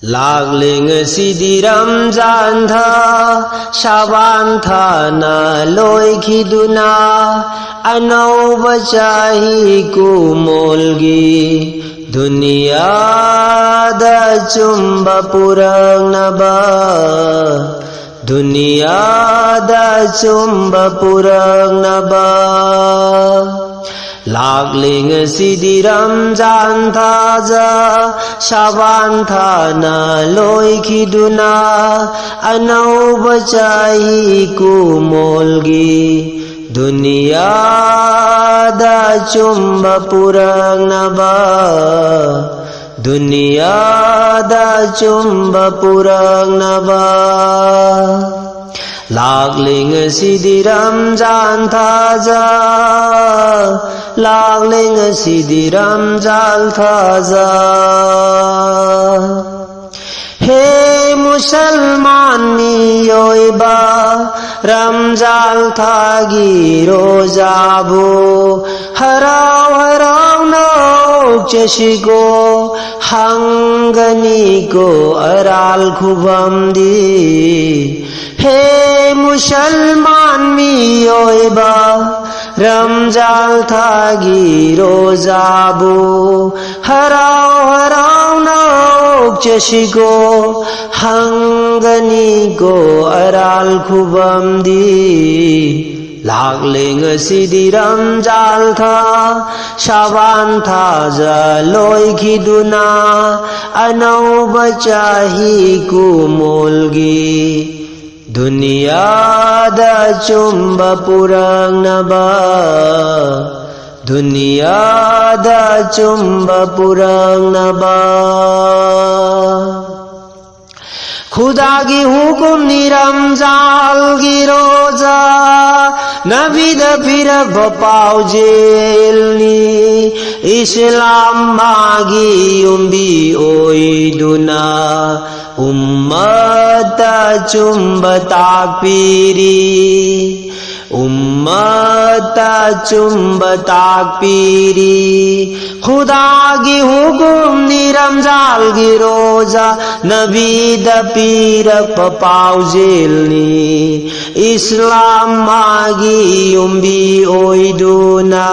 Lagling sidi Ramzan tha Shaban tha na loi khiduna Anauba chahi kumolgi Duniya da chumba purang naba Duniya da chumba purang naba Lagling sidi Ramzan tha ja Shaban tha na loi khiduna Anauba chahi kumolgi Duniya da chumba purang naba Duniya da chumba purang naba Lagling sidi Ramzan tha ja Lagling sidi Ramzan tha ja Hey Musalman miyoiba Ramzan thagi rozabo Harau harau no cheshiko Hangani ko aral khubam di Hey Musalman miyoiba Ramzan thagi rozabo Harau harau no cheshiko Hangani ko aral khubam di Lagling sidi Ramzan tha Shaban tha ja loi khiduna Anauba chahi kumolgi Duniya da chumba purang naba Duniya da chumba purang naba Khuda ki hukum ni Ramzan ki roza Nabi da pira bapau jel ni Islam magi umbi oi duna Ummata chumba takpiri Ummata chumba takpiri Khuda ki hukum ni Ramzan ki roza Nabi da pira papau jelni Islam magi umbi oi duna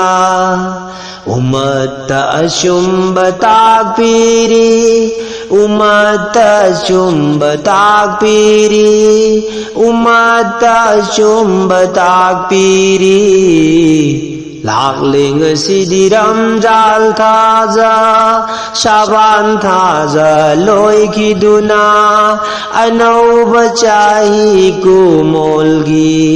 Ummata chumba takpiri Ummata chumba takpiri Ummata chumba takpiri Lagling sidi Ramzan tha ja Shaban tha ja loi khiduna Anauba chahi kumolgi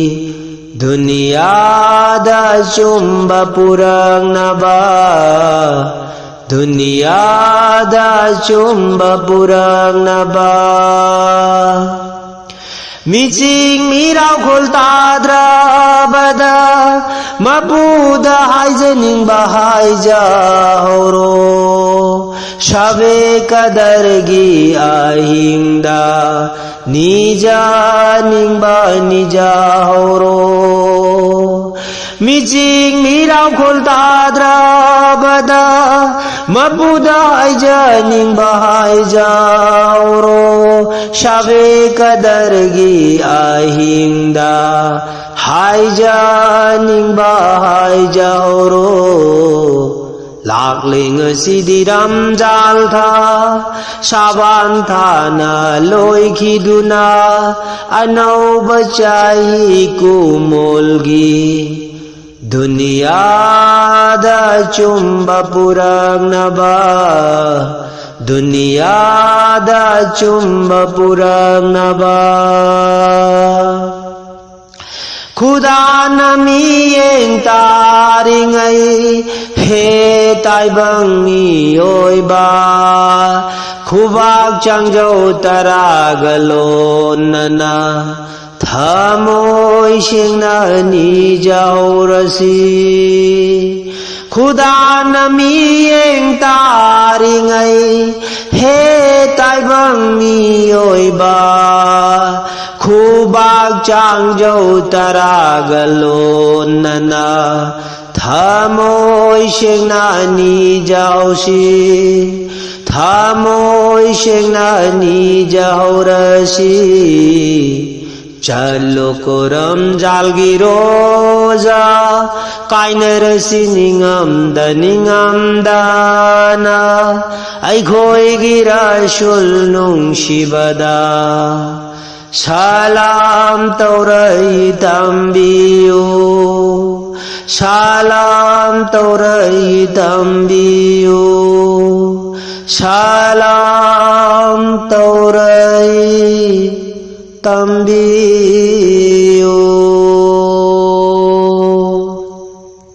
Duniya da chumba purang naba Duniya da chumba purang naba Miching mirau khulta drabada Mabuda haijaning bahaija horo Shabe kadargi ahinda Nija ningba nija horo Miching mirau khulta drabada Mabuda haijaning bahaija horo Shabe kadargi ahinda Haija ningba haija horo Lagling sidi Ramzan tha Shaban tha na loi khiduna Anauba chahi kumolgi Duniya da chumba purang naba Duniya da chumba purang naba Khuda nami yeng taringai He taibang miyoiba Khubak changjau taragalon nana Thamoi singna nijau rasi Khuda nami yeng taringai He taibang miyoiba Khubak changjau taragalon nana Thamoi singna nijau si Thamoi sengna nijahorasi Chalokoram jalgiroja Kainarasi ningamdana Aikhoi girashul nung shibada Salam taurai tambiyo Salam taurai tambiyo Salam taurai tambiyo